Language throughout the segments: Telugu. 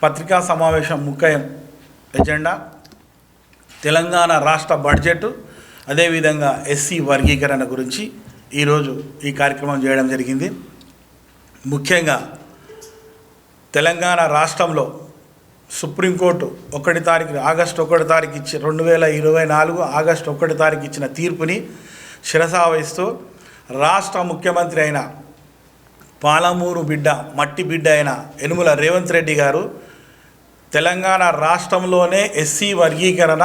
పత్రికా సమావేశం ముఖ్య ఎజెండా తెలంగాణ రాష్ట్ర బడ్జెట్, అదేవిధంగా ఎస్సీ వర్గీకరణ గురించి ఈరోజు ఈ కార్యక్రమం చేయడం జరిగింది. ముఖ్యంగా తెలంగాణ రాష్ట్రంలో సుప్రీంకోర్టు ఆగస్టు 1 తారీఖు 2024 ఆగస్టు 1 తారీఖు ఇచ్చిన తీర్పుని శిరసావహిస్తూ రాష్ట్ర ముఖ్యమంత్రి అయిన పాలమూరు మట్టి బిడ్డ అయిన యనుమల రేవంత్ రెడ్డి గారు తెలంగాణ రాష్ట్రంలోనే ఎస్సీ వర్గీకరణ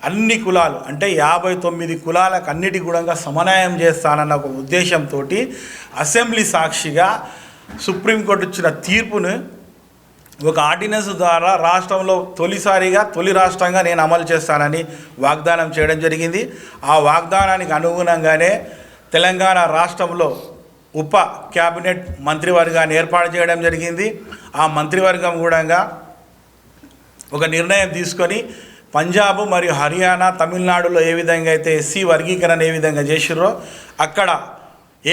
అన్ని కులాలు అంటే 59 కులాలకు అన్నిటి కూడా సమన్వయం చేస్తానన్న ఒక ఉద్దేశంతో అసెంబ్లీ సాక్షిగా సుప్రీంకోర్టు ఇచ్చిన తీర్పును ఒక ఆర్డినెన్స్ ద్వారా రాష్ట్రంలో తొలి రాష్ట్రంగా నేను అమలు చేస్తానని వాగ్దానం చేయడం జరిగింది. ఆ వాగ్దానానికి అనుగుణంగానే తెలంగాణ రాష్ట్రంలో ఉప క్యాబినెట్ మంత్రివర్గాన్ని ఏర్పాటు చేయడం జరిగింది. ఆ మంత్రివర్గం కూడా ఒక నిర్ణయం తీసుకొని పంజాబ్ మరియు హర్యానా, తమిళనాడులో ఏ విధంగా అయితే ఎస్సీ వర్గీకరణ ఏ విధంగా చేసిర్రో అక్కడ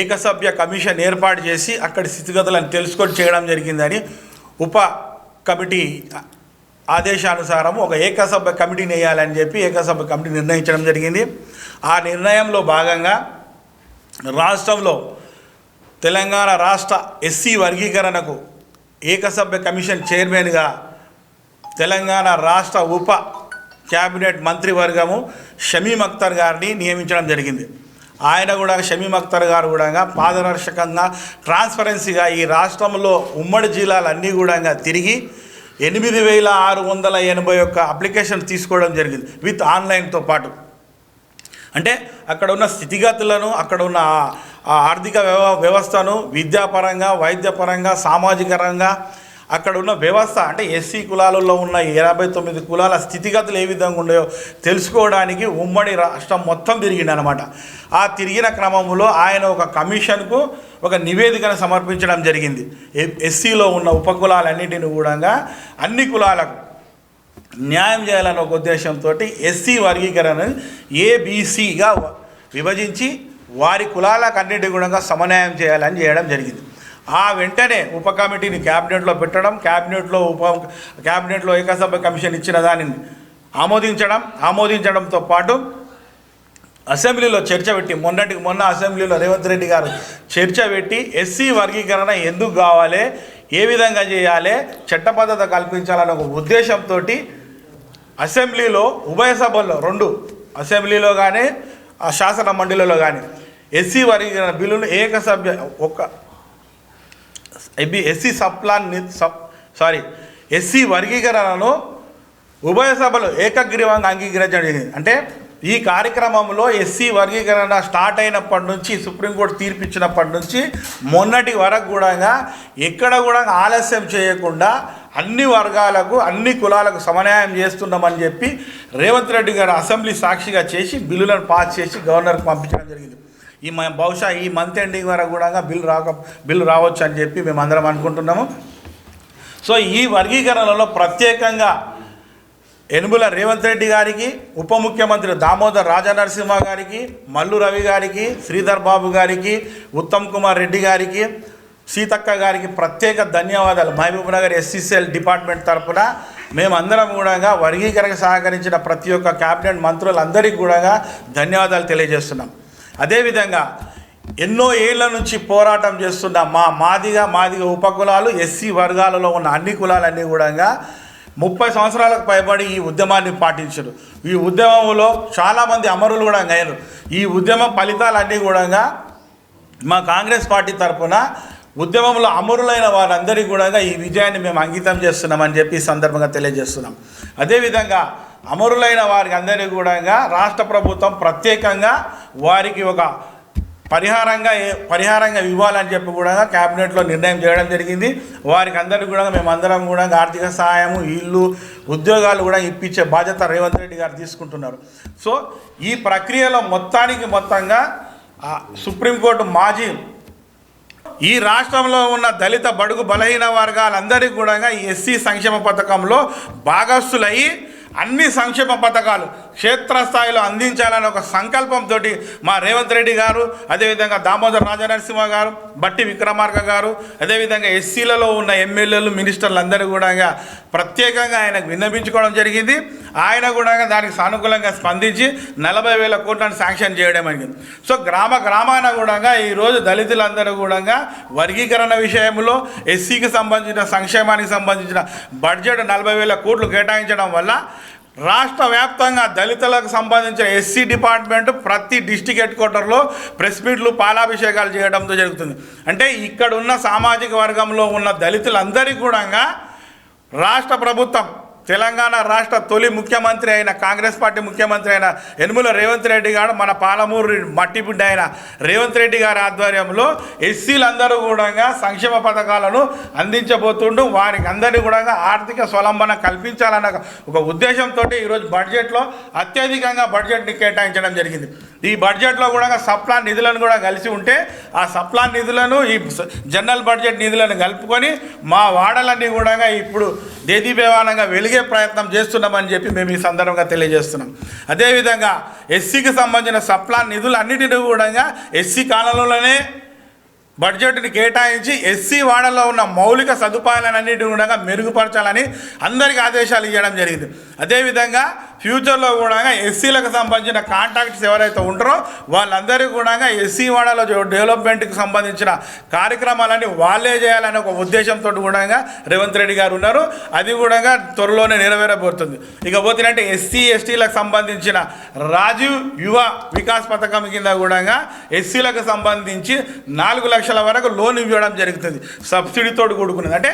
ఏకసభ్య కమిషన్ ఏర్పాటు చేసి అక్కడి స్థితిగతులను తెలుసుకొని చేయడం జరిగిందని ఉప కమిటీ ఆదేశానుసారం ఒక ఏకసభ్య కమిటీని వేయాలని చెప్పి ఏకసభ్య కమిటీ నిర్ణయించడం జరిగింది. ఆ నిర్ణయంలో భాగంగా రాష్ట్రంలో తెలంగాణ రాష్ట్ర ఎస్సీ వర్గీకరణకు ఏకసభ్య కమిషన్ చైర్మన్గా తెలంగాణ రాష్ట్ర ఉప క్యాబినెట్ మంత్రివర్గము షమీం అఖ్తర్ గారిని నియమించడం జరిగింది. ఆయన కూడా షమీం అఖ్తర్ గారు కూడా పారదర్శకంగా ట్రాన్స్పరెన్సీగా ఈ రాష్ట్రంలో ఉమ్మడి జిల్లాలన్నీ కూడా తిరిగి 8681 అప్లికేషన్ తీసుకోవడం జరిగింది విత్ ఆన్లైన్తో పాటు. అంటే అక్కడ ఉన్న స్థితిగతులను, అక్కడ ఉన్న ఆర్థిక వ్యవస్థను విద్యాపరంగా, వైద్యపరంగా, సామాజికరంగా అక్కడ ఉన్న వ్యవస్థ అంటే ఎస్సీ కులాలలో ఉన్న 89 కులాల స్థితిగతులు ఏ విధంగా ఉన్నాయో తెలుసుకోవడానికి ఉమ్మడి రాష్ట్రం మొత్తం తిరిగిందనమాట. ఆ తిరిగిన క్రమంలో ఆయన ఒక కమిషన్కు ఒక నివేదికను సమర్పించడం జరిగింది. ఎస్సీలో ఉన్న ఉపకులాలన్నింటినీ కూడా అన్ని కులాలకు న్యాయం చేయాలన్న ఒక ఉద్దేశంతో ఎస్సీ వర్గీకరణను ఏబీసీగా విభజించి వారి కులాలకు అన్నింటి కూడా సమన్వయం చేయాలని చేయడం జరిగింది. ఆ వెంటనే ఉప కమిటీని క్యాబినెట్లో పెట్టడం, క్యాబినెట్లో ఏకసభ్య కమిషన్ ఇచ్చిన దానిని ఆమోదించడంతో పాటు అసెంబ్లీలో చర్చ పెట్టి మొన్న అసెంబ్లీలో రేవంత్ రెడ్డి గారు చర్చ పెట్టి ఎస్సీ వర్గీకరణ ఎందుకు కావాలి, ఏ విధంగా చేయాలి, చట్టబద్ధత కల్పించాలన్న ఒక ఉద్దేశంతో అసెంబ్లీలో ఉభయ సభల్లో 2 అసెంబ్లీలో కానీ ఆ శాసన మండలిలో కానీ ఎస్సీ వర్గీకరణ బిల్లును ఎస్సీ వర్గీకరణను ఉభయ సభలు ఏకగ్రీవంగా అంగీకరించడం జరిగింది. అంటే ఈ కార్యక్రమంలో ఎస్సీ వర్గీకరణ స్టార్ట్ అయినప్పటి నుంచి, సుప్రీంకోర్టు తీర్పు ఇచ్చినప్పటి నుంచి మొన్నటి వరకు కూడా ఎక్కడ కూడా ఆలస్యం చేయకుండా అన్ని వర్గాలకు, అన్ని కులాలకు సమన్వయం చేస్తున్నామని చెప్పి రేవంత్ రెడ్డి గారు అసెంబ్లీ సాక్షిగా చేసి బిల్లులను పాస్ చేసి గవర్నర్కి పంపించడం జరిగింది. బహుశా ఈ మంత్ ఎండింగ్ వరకు కూడా బిల్లు రావచ్చు అని చెప్పి మేము అందరం అనుకుంటున్నాము. సో ఈ వర్గీకరణలో ప్రత్యేకంగా యనుమల రేవంత్ రెడ్డి గారికి, ఉప ముఖ్యమంత్రి దామోదర్ రాజనరసింహ గారికి, మల్లు రవి గారికి, శ్రీధర్ బాబు గారికి, ఉత్తమ్ కుమార్ రెడ్డి గారికి, సీతక్క గారికి ప్రత్యేక ధన్యవాదాలు. మహబూబ్నగర్ ఎస్సీసీఎల్ డిపార్ట్మెంట్ తరఫున మేమందరం కూడా వర్గీకరణకు సహకరించిన ప్రతి ఒక్క క్యాబినెట్ మంత్రులందరికీ కూడా ధన్యవాదాలు తెలియజేస్తున్నాం. అదేవిధంగా ఎన్నో ఏళ్ల నుంచి పోరాటం చేస్తున్న మాదిగ ఉపకులాలు, ఎస్సీ వర్గాలలో ఉన్న అన్ని కులాలన్నీ కూడా 30 సంవత్సరాలకు పైబడి ఈ ఉద్యమాన్ని పాటించారు. ఈ ఉద్యమంలో చాలామంది అమరులు కూడా అయ్యారు. ఈ ఉద్యమం ఫలితాలన్నీ కూడా మా కాంగ్రెస్ పార్టీ తరఫున ఉద్యమంలో అమరులైన వారందరికీ కూడా ఈ విజయాన్ని మేము అంకితం చేస్తున్నామని చెప్పి ఈ సందర్భంగా తెలియజేస్తున్నాం. అదేవిధంగా అమరులైన వారికి అందరికీ కూడా రాష్ట్ర ప్రభుత్వం ప్రత్యేకంగా వారికి ఒక పరిహారంగా ఇవ్వాలని చెప్పి కూడా క్యాబినెట్లో నిర్ణయం చేయడం జరిగింది. వారికి అందరికీ కూడా మేమందరం కూడా ఆర్థిక సహాయము, ఇల్లు, ఉద్యోగాలు కూడా ఇప్పించే బాధ్యత రేవంత్ రెడ్డి గారు తీసుకుంటున్నారు. సో ఈ ప్రక్రియలో మొత్తంగా సుప్రీంకోర్టు ఈ రాష్ట్రంలో ఉన్న దళిత బడుగు బలహీన వర్గాలందరికీ కూడా ఈ ఎస్సీ సంక్షేమ పథకంలో భాగస్తులయ్యి అన్ని సంక్షేమ పథకాలు క్షేత్రస్థాయిలో అందించాలని ఒక సంకల్పంతో మా రేవంత్ రెడ్డి గారు, అదేవిధంగా దామోదర్ రాజనరసింహ గారు, బట్టి విక్రమార్క గారు, అదేవిధంగా ఎస్సీలలో ఉన్న ఎమ్మెల్యేలు, మినిస్టర్లు అందరూ కూడా ప్రత్యేకంగా ఆయనకు విన్నపించుకోవడం జరిగింది. ఆయన కూడా దానికి సానుకూలంగా స్పందించి 40,000 కోట్లను శాంక్షన్ చేయడం జరిగింది. సో గ్రామాన కూడా ఈరోజు దళితులందరూ కూడా వర్గీకరణ విషయంలో ఎస్సీకి సంబంధించిన సంక్షేమానికి సంబంధించిన బడ్జెట్ 40,000 కోట్లు కేటాయించడం వల్ల రాష్ట్ర వ్యాప్తంగా దళితులకు సంబంధించిన ఎస్సీ డిపార్ట్మెంట్ ప్రతి డిస్టిక్ హెడ్ క్వార్టర్లో ప్రెస్ మీట్లు, పాలాభిషేకాలు చేయడంతో జరుగుతుంది. అంటే ఇక్కడ ఉన్న సామాజిక వర్గంలో ఉన్న దళితులందరికీ కూడా రాష్ట్ర ప్రభుత్వం, తెలంగాణ రాష్ట్ర తొలి ముఖ్యమంత్రి అయిన, కాంగ్రెస్ పార్టీ ముఖ్యమంత్రి అయిన యనుమల రేవంత్ రెడ్డి గారు, మన పాలమూరు మట్టిబిడ్డ అయిన రేవంత్ రెడ్డి గారి ఆధ్వర్యంలో ఎస్సీలందరూ కూడా సంక్షేమ పథకాలను అందించబోతుంటూ వారికి అందరినీ కూడా ఆర్థిక స్వలంబన కల్పించాలన్న ఒక ఉద్దేశంతో ఈరోజు బడ్జెట్లో అత్యధికంగా బడ్జెట్ని కేటాయించడం జరిగింది. ఈ బడ్జెట్లో కూడా సప్లాన్ నిధులను కూడా కలిసి ఉంటే ఆ సప్లాన్ నిధులను ఈ జనరల్ బడ్జెట్ నిధులను కలుపుకొని మా వాడలన్నీ కూడా ఇప్పుడు దేదీప్యమానంగా వెలిగే ప్రయత్నం చేస్తున్నామని చెప్పి మేము ఈ సందర్భంగా తెలియజేస్తున్నాం. అదేవిధంగా ఎస్సీకి సంబంధించిన సప్లాన్ నిధులు అన్నిటినీ కూడా ఎస్సీ కాలంలోనే బడ్జెట్ని కేటాయించి ఎస్సీ వాడల్లో ఉన్న మౌలిక సదుపాయాలన్నింటినీ కూడా మెరుగుపరచాలని అందరికీ ఆదేశాలు ఇవ్వడం జరిగింది. అదేవిధంగా ఫ్యూచర్లో కూడా ఎస్సీలకు సంబంధించిన కాంటాక్ట్స్ ఎవరైతే ఉంటారో వాళ్ళందరికీ కూడా ఎస్సీ వాడలో డెవలప్మెంట్కి సంబంధించిన కార్యక్రమాలన్నీ వాళ్ళే చేయాలనే ఒక ఉద్దేశంతో కూడా రేవంత్ రెడ్డి గారు ఉన్నారు. అది కూడా త్వరలోనే నెరవేరబోతుంది. ఇకపోతే ఎస్సీ ఎస్టీలకు సంబంధించిన రాజీవ్ యువ వికాస్ పథకం కింద కూడా ఎస్సీలకు సంబంధించి 4 లక్షల వరకు లోన్ ఇవ్వడం జరుగుతుంది, సబ్సిడీతో కూడుకున్నది. అంటే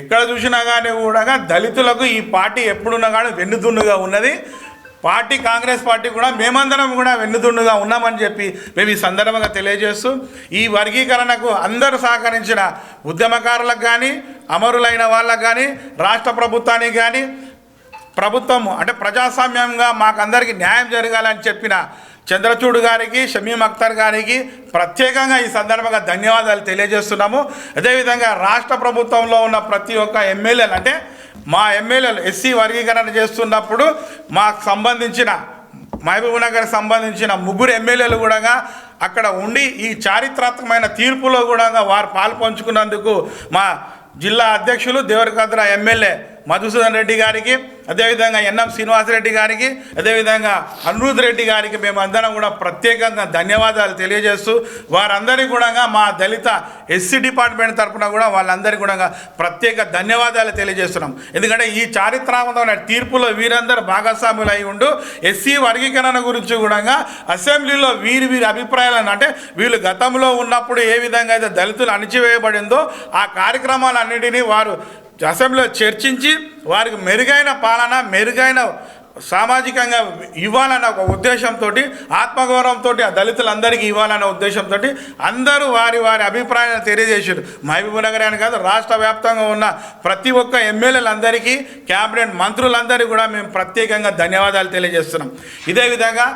ఎక్కడ చూసినా కానీ కూడా దళితులకు ఈ పార్టీ ఎప్పుడున్నా కానీ వెన్నుదున్నుగా ఉన్నది. పార్టీ కాంగ్రెస్ పార్టీ కూడా మేమందరం కూడా వెన్నుదున్నుగా ఉన్నామని చెప్పి మేము ఈ సందర్భంగా తెలియజేస్తూ, ఈ వర్గీకరణకు అందరూ సహకరించిన ఉద్యమకారులకు కానీ, అమరులైన వాళ్ళకు కానీ, రాష్ట్ర ప్రభుత్వానికి కానీ, ప్రభుత్వం అంటే ప్రజాస్వామ్యంగా మాకందరికీ న్యాయం జరగాలని చెప్పిన చంద్రచూడ్ గారికి, షమీం అఖ్తర్ గారికి ప్రత్యేకంగా ఈ సందర్భంగా ధన్యవాదాలు తెలియజేస్తున్నాము. అదేవిధంగా రాష్ట్ర ప్రభుత్వంలో ఉన్న ప్రతి ఒక్క ఎమ్మెల్యేలు, అంటే మా ఎమ్మెల్యేలు ఎస్సీ వర్గీకరణ చేస్తున్నప్పుడు మాకు సంబంధించిన మహబూబ్నగర్కి సంబంధించిన 3 ఎమ్మెల్యేలు కూడా అక్కడ ఉండి ఈ చారిత్రాత్మకమైన తీర్పులో కూడా వారు పాల్పంచుకున్నందుకు మా జిల్లా అధ్యక్షులు దేవరకద్ర ఎమ్మెల్యే మధుసూదన్ రెడ్డి గారికి, అదేవిధంగా ఎన్ఎం శ్రీనివాసరెడ్డి గారికి, అదేవిధంగా అనిరుద్ రెడ్డి గారికి మేమందరం కూడా ప్రత్యేకంగా ధన్యవాదాలు తెలియజేస్తూ వారందరికీ కూడా మా దళిత ఎస్సీ డిపార్ట్మెంట్ తరఫున కూడా వాళ్ళందరికీ కూడా ప్రత్యేక ధన్యవాదాలు తెలియజేస్తున్నాం. ఎందుకంటే ఈ చారిత్రాత్మకమైన తీర్పులో వీరందరూ భాగస్వాములు అయి ఉండు ఎస్సీ వర్గీకరణ గురించి కూడా అసెంబ్లీలో వీరి అభిప్రాయాలను, అంటే వీళ్ళు గతంలో ఉన్నప్పుడు ఏ విధంగా అయితే దళితులు అణిచివేయబడిందో ఆ కార్యక్రమాలన్నింటినీ వారు అసెంబ్లీలో చర్చించి వారికి మెరుగైన పాలన, మెరుగైన సామాజికంగా ఇవ్వాలన్న ఒక ఉద్దేశంతో, ఆత్మగౌరవంతో ఆ దళితులందరికీ ఇవ్వాలన్న ఉద్దేశంతో అందరూ వారి అభిప్రాయాలను తెలియజేశారు. మహబూబ్నగర్ అని కాదు, రాష్ట్ర వ్యాప్తంగా ఉన్న ప్రతి ఒక్క ఎమ్మెల్యేలందరికీ, క్యాబినెట్ మంత్రులందరికీ కూడా మేము ప్రత్యేకంగా ధన్యవాదాలు తెలియజేస్తున్నాం. ఇదే విధంగా